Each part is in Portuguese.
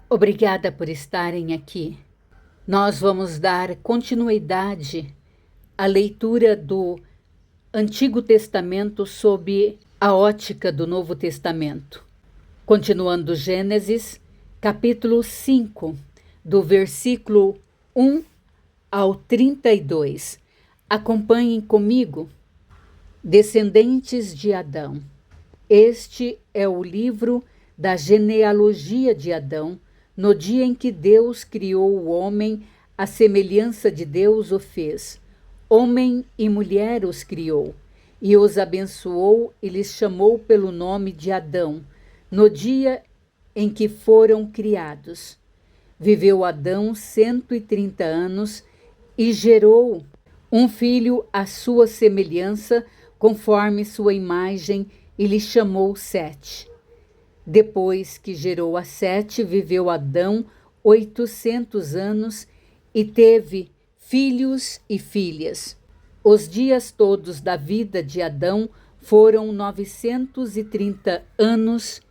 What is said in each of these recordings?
Obrigada por estarem aqui. Nós vamos dar continuidade à leitura do Antigo Testamento sob a ótica do Novo Testamento. Continuando Gênesis, capítulo 5, do versículo 1 ao 32. Acompanhem comigo. Descendentes de Adão. Este é o livro da genealogia de Adão. No dia em que Deus criou o homem, à semelhança de Deus o fez. Homem e mulher os criou, e os abençoou e lhes chamou pelo nome de Adão, no dia em que foram criados. Viveu Adão 130 anos e gerou um filho à sua semelhança, conforme sua imagem, e lhe chamou Sete. Depois que gerou a Sete, viveu Adão 800 anos e teve filhos e filhas. Os dias todos da vida de Adão foram 930 anos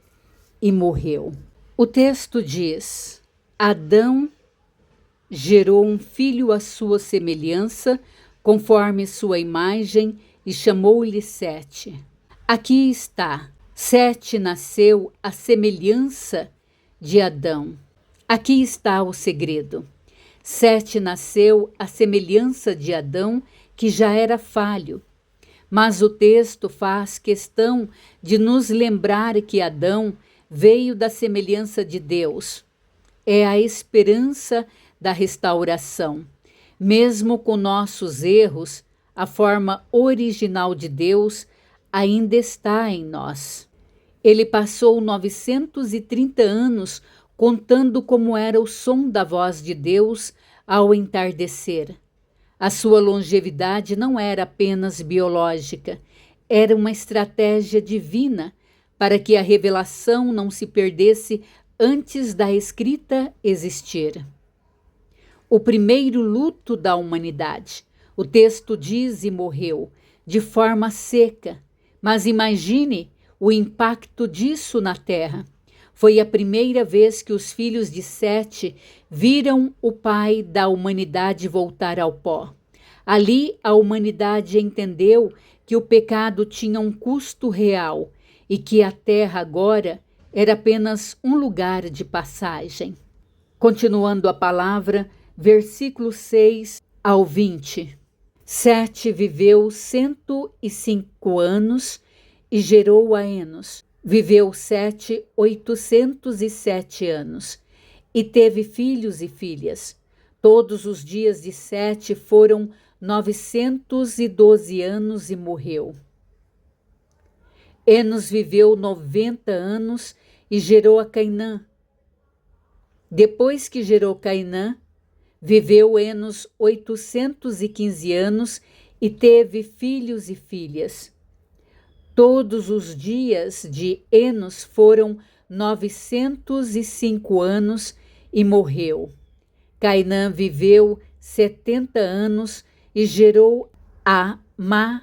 e morreu. O texto diz: Adão gerou um filho à sua semelhança, conforme sua imagem, e chamou-lhe Sete. Aqui está. Sete nasceu à semelhança de Adão. Aqui está o segredo. Sete nasceu à semelhança de Adão, que já era falho. Mas o texto faz questão de nos lembrar que Adão veio da semelhança de Deus. É a esperança da restauração. Mesmo com nossos erros, a forma original de Deus ainda está em nós. Ele passou 930 anos contando como era o som da voz de Deus ao entardecer. A sua longevidade não era apenas biológica, era uma estratégia divina para que a revelação não se perdesse antes da escrita existir. O primeiro luto da humanidade, o texto diz, e morreu, de forma seca. Mas imagine o impacto disso na Terra. Foi a primeira vez que os filhos de Sete viram o pai da humanidade voltar ao pó. Ali a humanidade entendeu que o pecado tinha um custo real e que a Terra agora era apenas um lugar de passagem. Continuando a palavra, versículo 6 ao 20. Sete viveu 105 anos e gerou a Enos. Viveu Sete 807 anos e teve filhos e filhas. Todos os dias de Sete foram 912 anos e morreu. Enos viveu 90 anos e gerou a Cainã. Depois que gerou Cainã, viveu Enos 815 anos e teve filhos e filhas. Todos os dias de Enos foram 905 anos e morreu. Cainã viveu 70 anos e gerou a Maalael.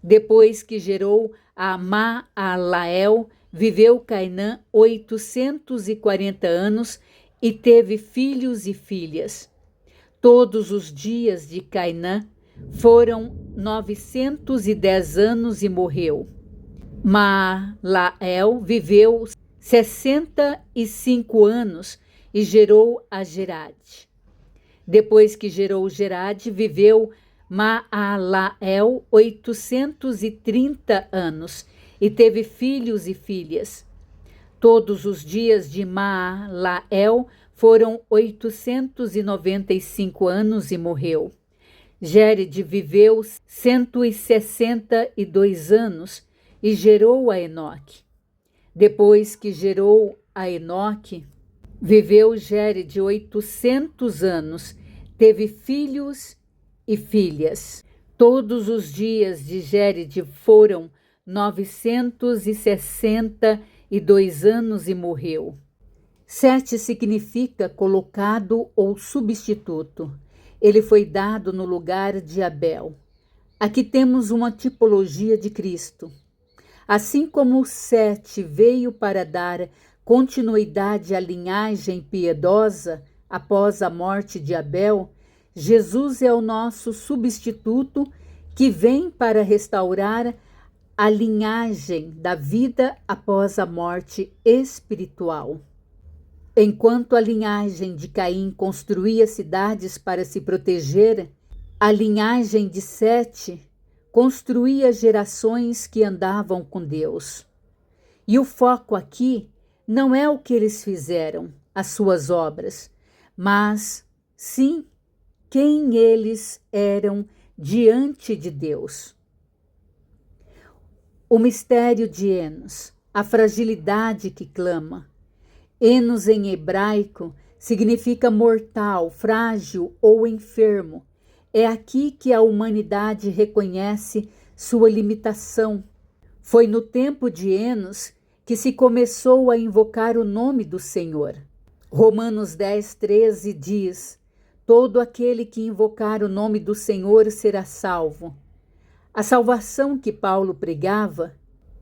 Depois que gerou a Maalael, viveu Cainã 840 anos e teve filhos e filhas. Todos os dias de Cainã foram 910 anos e morreu. Maalael viveu 65 anos e gerou a Gerade. Depois que gerou Gerade, viveu Maalael 830 anos e teve filhos e filhas. Todos os dias de Maalael foram 895 anos e morreu. Jered viveu 162 anos e gerou a Enoque. Depois que gerou a Enoque, viveu Jered 800 anos, teve filhos e filhas. Todos os dias de Jered foram 962 anos e morreu. Sete significa colocado ou substituto. Ele foi dado no lugar de Abel. Aqui temos uma tipologia de Cristo. Assim como Sete veio para dar continuidade à linhagem piedosa após a morte de Abel, Jesus é o nosso substituto que vem para restaurar a linhagem da vida após a morte espiritual. Enquanto a linhagem de Caim construía cidades para se proteger, a linhagem de Sete construía gerações que andavam com Deus. E o foco aqui não é o que eles fizeram, as suas obras, mas sim quem eles eram diante de Deus. O mistério de Enos, a fragilidade que clama. Enos em hebraico significa mortal, frágil ou enfermo. É aqui que a humanidade reconhece sua limitação. Foi no tempo de Enos que se começou a invocar o nome do Senhor. Romanos 10:13 diz: todo aquele que invocar o nome do Senhor será salvo. A salvação que Paulo pregava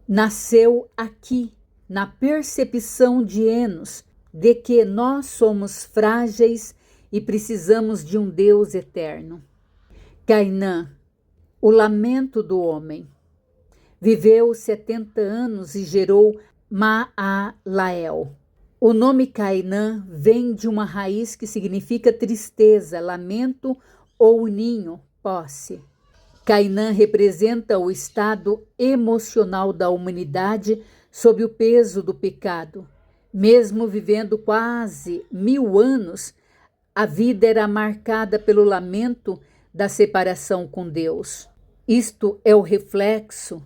nasceu aqui, na percepção de Enos, de que nós somos frágeis e precisamos de um Deus eterno. Cainã, o lamento do homem. Viveu 70 anos e gerou Maalael. O nome Cainã vem de uma raiz que significa tristeza, lamento ou ninho, posse. Cainã representa o estado emocional da humanidade sob o peso do pecado. Mesmo vivendo quase 1000 anos, a vida era marcada pelo lamento da separação com Deus. Isto é o reflexo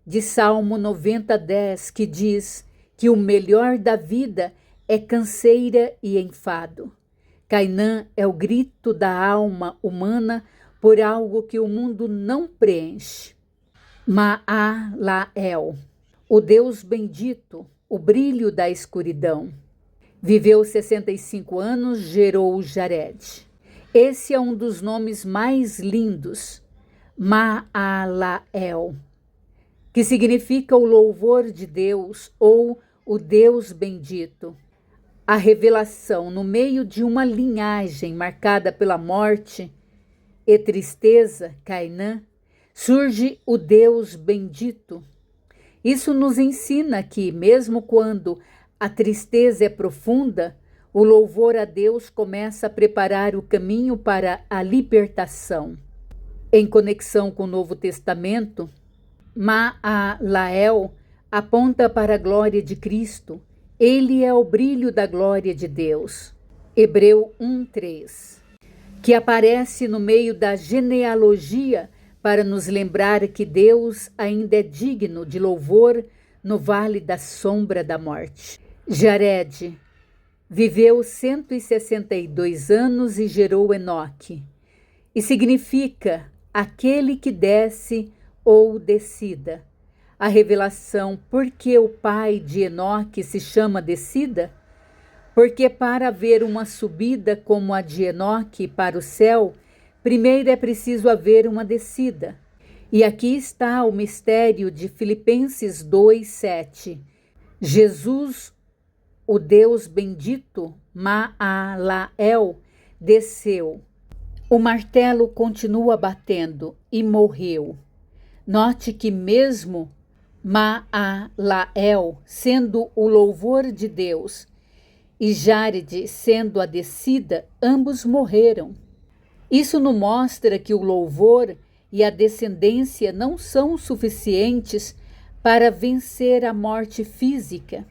de Salmo 90:10, que diz que o melhor da vida é canseira e enfado. Cainã é o grito da alma humana por algo que o mundo não preenche. Maalael, o Deus bendito, o brilho da escuridão. Viveu 65 anos, gerou Jared. Esse é um dos nomes mais lindos, Maalael, que significa o louvor de Deus ou o Deus bendito. A revelação no meio de uma linhagem marcada pela morte e tristeza, Cainã, surge o Deus bendito. Isso nos ensina que, mesmo quando a tristeza é profunda, o louvor a Deus começa a preparar o caminho para a libertação. Em conexão com o Novo Testamento, Maalael aponta para a glória de Cristo. Ele é o brilho da glória de Deus. Hebreu 1:3, que aparece no meio da genealogia para nos lembrar que Deus ainda é digno de louvor no vale da sombra da morte. Jared viveu 162 anos e gerou Enoque, e significa aquele que desce ou descida. A revelação por que o pai de Enoque se chama descida? Porque para haver uma subida como a de Enoque para o céu, primeiro é preciso haver uma descida. E aqui está o mistério de Filipenses 2:7. Jesus, o Deus bendito, Maalael, desceu. O martelo continua batendo e morreu. Note que mesmo Maalael sendo o louvor de Deus e Jared sendo a descida, ambos morreram. Isso nos mostra que o louvor e a descendência não são suficientes para vencer a morte física.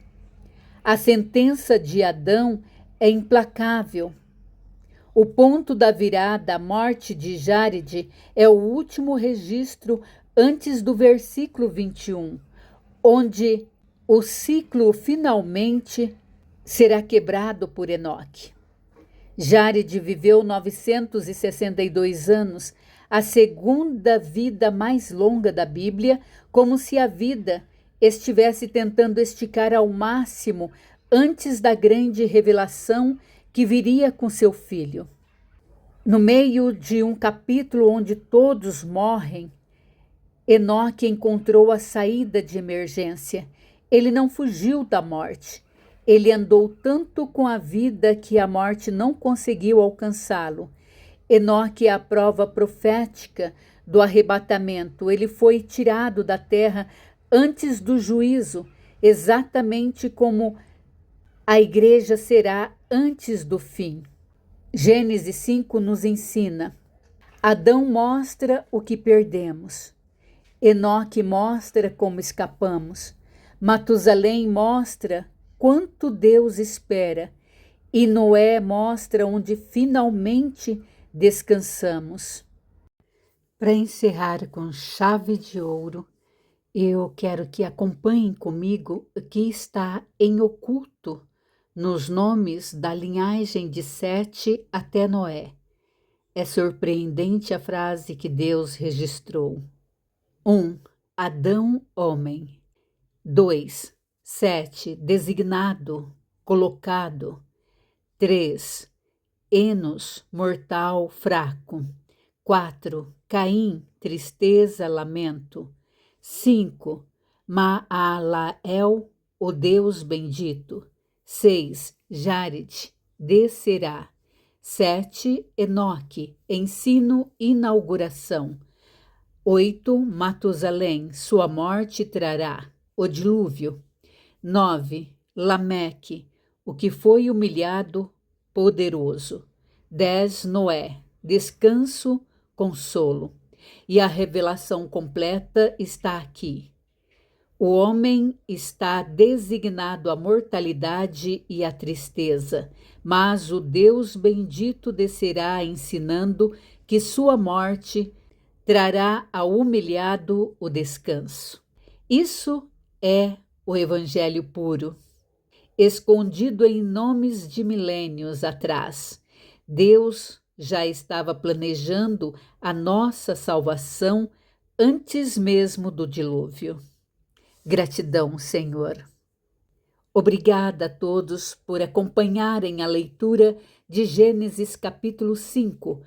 A sentença de Adão é implacável. O ponto da virada, a morte de Jared, é o último registro antes do versículo 21, onde o ciclo finalmente será quebrado por Enoque. Jared viveu 962 anos, a segunda vida mais longa da Bíblia, como se a vida estivesse tentando esticar ao máximo antes da grande revelação que viria com seu filho. No meio de um capítulo onde todos morrem, Enoque encontrou a saída de emergência. Ele não fugiu da morte. Ele andou tanto com a vida que a morte não conseguiu alcançá-lo. Enoque é a prova profética do arrebatamento. Ele foi tirado da terra antes do juízo, exatamente como a igreja será antes do fim. Gênesis 5 nos ensina: Adão mostra o que perdemos. Enoque mostra como escapamos. Matusalém mostra quanto Deus espera. E Noé mostra onde finalmente descansamos. Para encerrar com chave de ouro, eu quero que acompanhem comigo o que está em oculto nos nomes da linhagem de Sete até Noé. É surpreendente a frase que Deus registrou. 1. Adão, homem. 2. Sete, designado, colocado. 3. Enos, mortal, fraco. 4. Caim, tristeza, lamento. 5. Maalael, o Deus bendito. 6. Jared, descerá. 7. Enoque, ensino, inauguração. 8. Matusalém, sua morte trará. O dilúvio. 9. Lameque, o que foi humilhado, poderoso. 10. Noé, descanso, consolo. E a revelação completa está aqui. O homem está designado à mortalidade e à tristeza, mas o Deus bendito descerá ensinando que sua morte trará ao humilhado o descanso. Isso é o Evangelho puro, escondido em nomes de milênios atrás. Deus já estava planejando a nossa salvação antes mesmo do dilúvio. Gratidão, Senhor. Obrigada a todos por acompanharem a leitura de Gênesis capítulo 5,